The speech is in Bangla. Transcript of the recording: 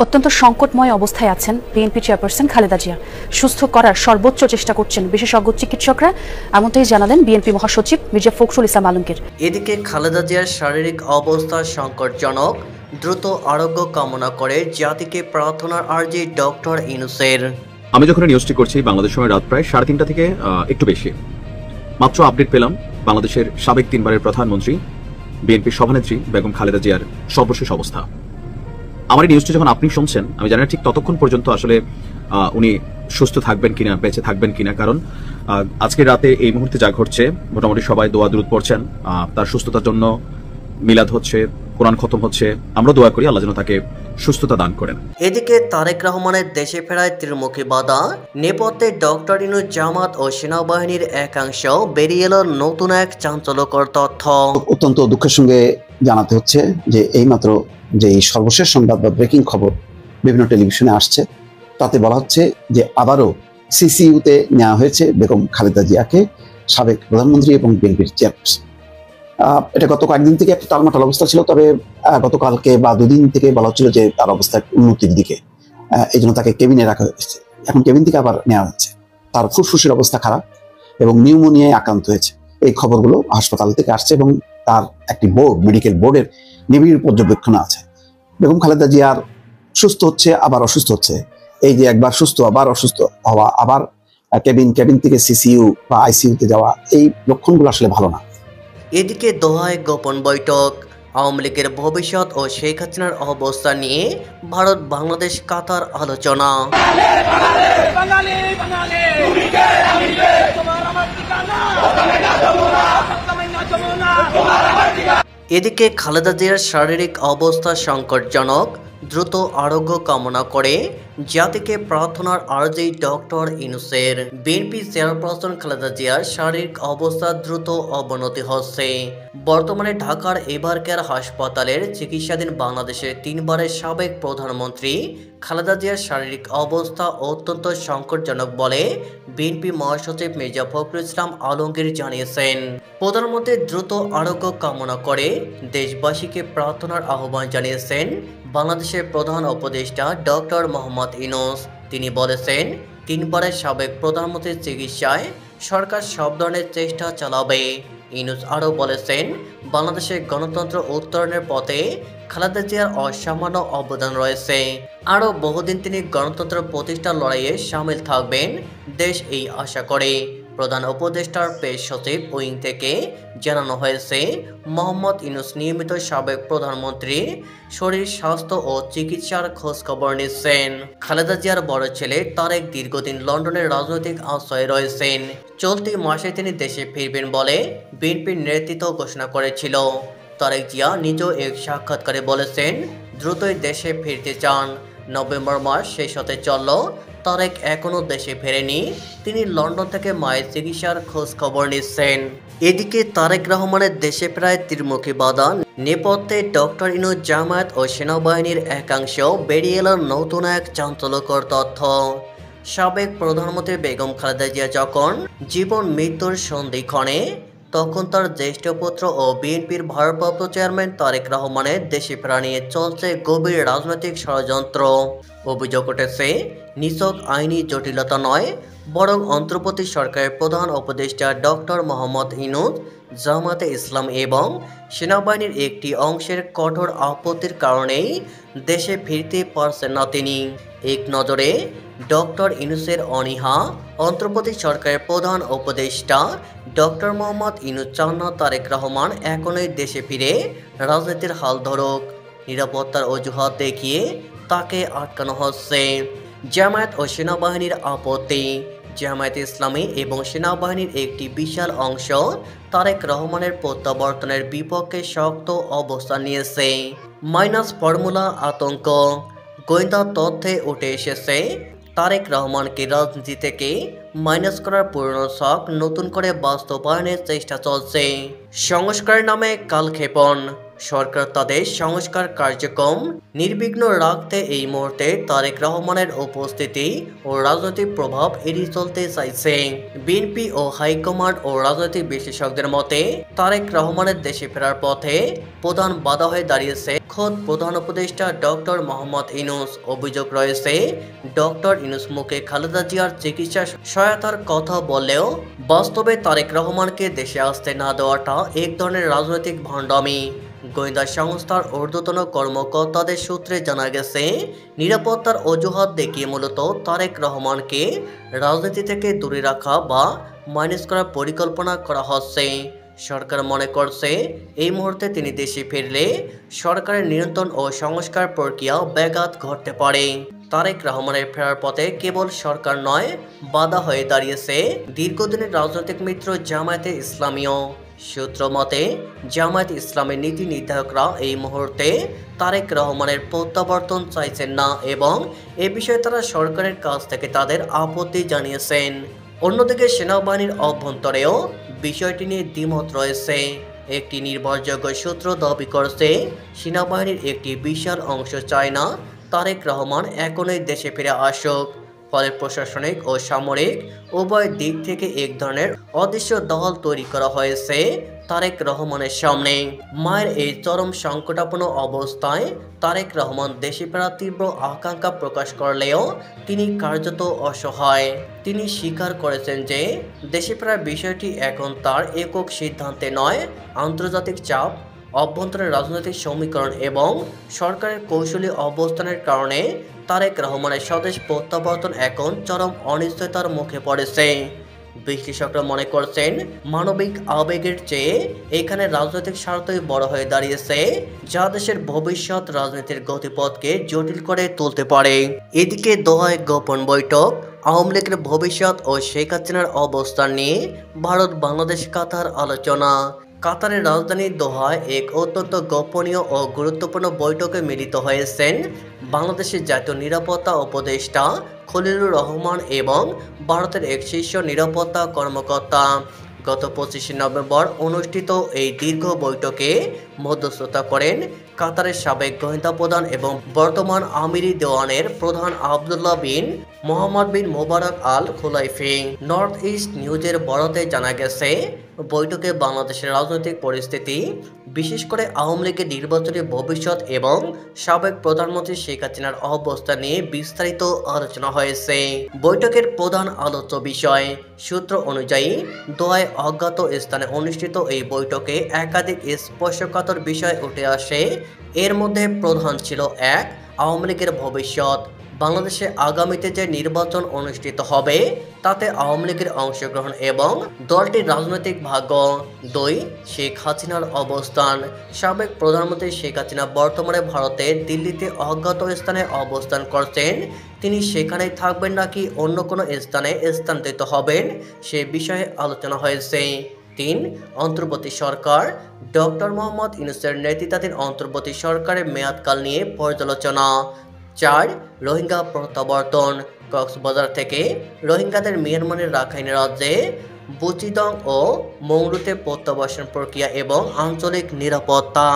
অত্যন্ত সংকটময় অবস্থায় আছেন বিএনপি চেয়ারপারসন খালেদা জিয়া। সুস্থ করার সর্বোচ্চ চেষ্টা করছেন বিশেষজ্ঞ চিকিৎসকরা, এমনটাই জানালেন বিএনপি মহাসচিব মির্জা ফখরুল ইসলাম আলমগীর। এদিকে খালেদা জিয়ার শারীরিক অবস্থা সংকটজনক, দ্রুত আরোগ্য কামনা করে জাতিকে প্রার্থনার আর্জি ডক্টর ইউনূসের। আমি যখন নিউজটি করছি বাংলাদেশ সময় রাত প্রায় 3:30 থেকে একটু বেশি, মাত্র আপডেট পেলাম বাংলাদেশের সাবেক 3বারের প্রধানমন্ত্রী বিএনপির সভানেত্রী বেগম খালেদা জিয়ার সর্বশেষ অবস্থা। আমার এই নিউজটি যখন আপনি শুনছেন, আমি জানি না ঠিক ততক্ষণ পর্যন্ত আসলে উনি সুস্থ থাকবেন কিনা, বেঁচে থাকবেন কিনা, কারণ আজকে রাতে এই মুহূর্তে যা ঘটছে মোটামুটি সবাই দোয়া দুরূদ পড়ছেন, তার সুস্থতার জন্য মিলাদ হচ্ছে, কোরআন খতম হচ্ছে। আমরা দোয়া করি আল্লাহ যেন তাকে সুস্থতা দান করেন। এদিকে তারেক রহমানের দেশে ফেরায় ত্রিমুখী বাধা, নেপথ্যে ডক্টর ইউনূস, জামাত ও সেনাবাহিনীর একাংশ, বেরিয়ে এলো নতুন এক চাঞ্চল্যকর তথ্য। অত্যন্ত দুঃখের সঙ্গে জানাতে হচ্ছে যে এইমাত্র যে সর্বশেষ সংবাদ বা ব্রেকিং খবর বিভিন্ন টেলিভিশনে আসছে, তাতে বলা হচ্ছে যে আবারও সিসিইউতে নেওয়া হয়েছে বেগম খালেদা জিয়াকে, সাবেক প্রধানমন্ত্রী এবং বিএনপির চেয়ারপারসন। এটা গত কয়েকদিন থেকে একটা টালমাটাল অবস্থা ছিল, তবে গতকালকে বা দুদিন থেকে বলা হচ্ছিল যে তার অবস্থা উন্নতির দিকে, এই জন্য তাকে কেবিনে রাখা হয়েছে। এখন কেবিন থেকে আবার নেওয়া হচ্ছে। তার ফুসফুসের অবস্থা খারাপ এবং নিউমোনিয়ায় আক্রান্ত হয়েছে, এই খবরগুলো হাসপাতাল থেকে আসছে এবং তার একটি বোর্ড, মেডিকেল বোর্ডের নিবিড় পর্যবেক্ষণে আছে। বেগম খালেদা জিয়ার সুস্থ হচ্ছে আবার অসুস্থ হচ্ছে, এই যে একবার সুস্থ আবার অসুস্থ হওয়া, আবার কেবিন থেকে সিসিইউ বা আইসিইউতে যাওয়া, এই লক্ষণগুলো আসলে ভালো না। এদিকে দোহায় গোপন বৈঠক, আওয়ামী লীগের ভবিষ্যৎ ও শেখ হাসিনার অবস্থা নিয়ে ভারত, বাংলাদেশ, কাতার আলোচনা। এদিকে খালেদা জিয়ার শারীরিক অবস্থা সংকটজনক, দ্রুত আরোগ্য কামনা করে জাতিকে প্রার্থনার আর্জি ডক্টর ইউনূসের। বিএনপি চেয়ারপারসন খালেদা জিয়ার শারীরিক অবস্থা দ্রুত অবনতি হচ্ছে। বর্তমানে ঢাকার এবারকেয়ার হাসপাতালের চিকিৎসাধীন বাংলাদেশের 3বারের সাবেক প্রধানমন্ত্রী খালেদা জিয়ার শারীরিক অবস্থা অত্যন্ত সংকটজনক বলে বিএনপি মহাসচিব মির্জা ফখরুল ইসলাম আলমগীর জানিয়েছেন। প্রধানমন্ত্রীর দ্রুত আরোগ্য কামনা করে দেশবাসীকে প্রার্থনার আহ্বান জানিয়েছেন বাংলাদেশের প্রধান উপদেষ্টা ডক্টর মোহাম্মদ ইউনূস। তিনি বলেছেন, 3বারের সাবেক প্রধানমন্ত্রীর চিকিৎসায় সরকার সব ধরনের চেষ্টা চালাবে। ইউনূস আরও বলেছেন, বাংলাদেশের গণতন্ত্র উত্তরণের পথে খালেদা জিয়ার অসামান্য অবদান রয়েছে। আরও বহুদিন তিনি গণতন্ত্র প্রতিষ্ঠার লড়াইয়ে সামিল থাকবেন, দেশ এই আশা করে। প্রধান উপদেষ্টার প্রেস সচিব উইং থেকে জানানো হয়েছে, মোহাম্মদ ইউনূস নিয়মিত সাবেক প্রধানমন্ত্রীর শরীর স্বাস্থ্য ও চিকিৎসার খোঁজ খবর নিচ্ছেন। খালেদা জিয়ার বড় ছেলে তারেক দীর্ঘদিন লন্ডনের রাজনৈতিক আশ্রয়ে রয়েছেন। চলতি মাসে তিনি দেশে ফিরবেন বলে বিএনপির নেতৃত্ব ঘোষণা করেছিল। তারেক জিয়া নিজেও এক সাক্ষাৎকারে বলেছেন, দ্রুতই দেশে ফিরতে চান। নভেম্বর মাস শেষ হতে চলল, তারেক এখনও দেশে ফেরেনি। তিনি লন্ডন থেকে মায়ের চিকিৎসার খোঁজ খবর নিচ্ছেন। এদিকে তারেক রহমানের দেশে প্রায় ত্রিমুখী বাধা, নেপথ্যে ডক্টর ইউনূস, জামায়াত ও সেনাবাহিনীর একাংশ, বেরিয়ে এল নতুন এক চাঞ্চল্যকর তথ্য। সাবেক প্রধানমন্ত্রী বেগম খালেদা জিয়া যখন জীবন মৃত্যুর সন্ধিক্ষণে, তখন তার জ্যেষ্ঠ পুত্র ও বিএনপির ভারপ্রাপ্ত চেয়ারম্যান তারেক রহমানের দেশে ফেরা নিয়ে চলছে গভীর রাজনৈতিক ষড়যন্ত্র। অভিযোগ উঠেছে, নিছক আইনি জটিলতা নয়, বরং অন্তর্বর্তী সরকারের প্রধান উপদেষ্টা ডক্টর মোহাম্মদ ইউনূস, জামায়াতে ইসলাম এবং সেনাবাহিনীর একটি অংশের কঠোর আপত্তির কারণেই দেশে ফিরতে পারছেন না তিনি। এক নজরে ডক্টর ইউনূসের অনীহা, অন্তর্বর্তী সরকারের প্রধান উপদেষ্টা ডক্টর মোহাম্মদ ইউনূস চান না তারেক রহমান এখনই দেশে ফিরে রাজনীতির হাল ধরুক। নিরাপত্তার অজুহাত দেখিয়ে তাকে আটকানো হচ্ছে। জামায়াত ও সেনাবাহিনীর আপত্তি, জামায়াতে ইসলামী এবং সেনাবাহিনীর একটি বিশাল অংশ তারেক রহমানের প্রত্যাবর্তনের বিপক্ষে শক্ত অবস্থান নিয়েছে। মাইনাস ফর্মুলা আতঙ্ক, গোয়েন্দা তথ্যে উঠে এসেছে, তারেক রহমানকে রাজনীতি থেকে মাইনাস করার পুরনো শখ নতুন করে বাস্তবায়নের চেষ্টা চলছে। সংস্কারের নামে কালক্ষেপণ, সরকার তাদের সংস্কার কার্যক্রম নির্বিঘ্ন রাখতে এই মুহূর্তে তারেক রহমানের উপস্থিতি ও রাজনৈতিক প্রভাব এড়িয়ে চলতে চাইছে। বিএনপি ও হাইকমান্ড ও রাজনৈতিক বিশেষজ্ঞদের মতে তারেক রহমানের দেশে ফেরার পথে প্রধান বাধা হয়ে দাঁড়িয়েছে খোদ প্রধান উপদেষ্টা ডক্টর মোহাম্মদ ইউনূস। অভিযোগ রয়েছে ডক্টর ইউনূস মুখে খালেদা জিয়ার চিকিৎসা সহায়তার কথা বললেও বাস্তবে তারেক রহমানকে দেশে আসতে না দেওয়াটা এক ধরনের রাজনৈতিক ভণ্ডামি। গোয়েন্দা সংস্থার ঊর্ধ্বতন কর্মকর্তাদের সূত্রে জানা গেছে নিরাপত্তার অজুহাত দেখিয়ে মূলত তারেক রহমানকে রাজনীতি থেকে দূরে রাখা বা মাইনাস করার পরিকল্পনা করা হচ্ছে। সরকার মনে করছে এই মুহূর্তে তিনি দেশে ফিরলে সরকারের নিয়ন্ত্রণ ও সংস্কার প্রক্রিয়া ব্যাঘাত ঘটতে পারে। তারেক রহমানের ফেরার পথে কেবল সরকার নয়, বাধা হয়ে দাঁড়িয়েছে দীর্ঘদিনের রাজনৈতিক মিত্র জামায়াতে ইসলামীও। সূত্র মতে জামায়াত ইসলামের নীতি নির্ধারকরা এই মুহূর্তে তারেক রহমানের প্রত্যাবর্তন চাইছেন না এবং এ বিষয়ে তারা সরকারের কাছ থেকে তাদের আপত্তি জানিয়েছেন। অন্যদিকে সেনাবাহিনীর অভ্যন্তরেও বিষয়টি নিয়ে দ্বিমত রয়েছে। একটি নির্ভরযোগ্য সূত্র দাবি করছে সেনাবাহিনীর একটি বিশাল অংশ চায় না তারেক রহমান এখনই দেশে ফিরে আসুক। ফলে প্রশাসনিক ও সামরিক উভয় দিক থেকে এক ধরনের অদৃশ্য দল তৈরি করা হয়েছে তারেক রহমানের সামনে। মায়ের এই চরম সংকটাপন্ন অবস্থায় তারেক রহমান দেশে ফেরার তীব্র আকাঙ্ক্ষা প্রকাশ করলেও তিনি কার্যত অসহায়। তিনি স্বীকার করেছেন যে দেশে ফেরার বিষয়টি এখন তার একক সিদ্ধান্তে নয়, আন্তর্জাতিক চাপ, অভ্যন্তরীণ রাজনৈতিক সমীকরণ এবং সরকারের কৌশলী অবস্থানের কারণে তারেক রহমানের স্বদেশ প্রত্যাবর্তন এখন চরম অনিশ্চয়তার মুখে পড়েছে। বিশ্লেষকরা মনে করছেন মানবিক আবেগের চেয়ে এখানে রাজনৈতিক স্বার্থই বড় হয়ে দাঁড়িয়েছে, যা দেশের ভবিষ্যৎ রাজনীতির গতিপথকে জটিল করে তুলতে পারে। এদিকে দোহায় গোপন বৈঠক, আওয়ামী লীগের ভবিষ্যৎ ও শেখ হাসিনার অবস্থান নিয়ে ভারত বাংলাদেশ কাতার আলোচনা। কাতারের রাজধানী দোহায় এক অত্যন্ত গোপনীয় ও গুরুত্বপূর্ণ বৈঠকে মিলিত হয়েছেন বাংলাদেশের জাতীয় নিরাপত্তা উপদেষ্টা খলিলুর রহমান এবং ভারতের এক শীর্ষ নিরাপত্তা কর্মকর্তা। গত 25 নভেম্বর অনুষ্ঠিত এই দীর্ঘ বৈঠকে মধ্যস্থতা করেন কাতারের সাবেক গোয়েন্দা প্রধান এবং বর্তমান আমিরি দেওয়ানের প্রধান আবদুল্লাহ বিন মোহাম্মদ বিন মোবারক আল খুলাইফি। নর্থ ইস্ট নিউজের বরাতে জানা গেছে বৈঠকে বাংলাদেশের রাজনৈতিক পরিস্থিতি, বিশেষ করে আওয়ামী লীগের নির্বাচনী ভবিষ্যৎ এবং সাবেক প্রধানমন্ত্রী শেখ হাসিনার অবস্থা নিয়ে বিস্তারিত আলোচনা হয়েছে। বৈঠকের প্রধান আলোচ্য বিষয় সূত্র অনুযায়ী দোহায় অজ্ঞাত স্থানে অনুষ্ঠিত এই বৈঠকে একাধিক স্পর্শকাতর বিষয় উঠে আসে। এর মধ্যে প্রধান ছিল 1. আওয়ামী লীগের ভবিষ্যৎ। বাংলাদেশে আগামীতে যে নির্বাচন অনুষ্ঠিত হবে তাতে আওয়ামী লীগের অংশগ্রহণ এবং দলটির রাজনৈতিক ভাগ্য। 2. শেখ হাসিনার অবস্থান। সাবেক প্রধানমন্ত্রী শেখ হাসিনা বর্তমানে ভারতের দিল্লিতে অজ্ঞাত স্থানে অবস্থান করছেন। তিনি সেখানেই থাকবেন নাকি অন্য কোনো স্থানে স্থানান্তরিত হবেন সে বিষয়ে আলোচনা হয়েছে। 3. অন্তর্বর্তী সরকার। ডক্টর মোহাম্মদ ইউনূসের নেতৃত্বাধীন অন্তর্বর্তী সরকারের মেয়াদকাল নিয়ে পর্যালোচনা। 4. রোহিঙ্গা প্রত্যাবর্তন। কক্সবাজার থেকে রোহিঙ্গাদের মিয়ানমারের রাখাইন রাজ্যে বুচিদং ও মংডুতে প্রত্যাবাসন প্রক্রিয়া এবং আঞ্চলিক নিরাপত্তা।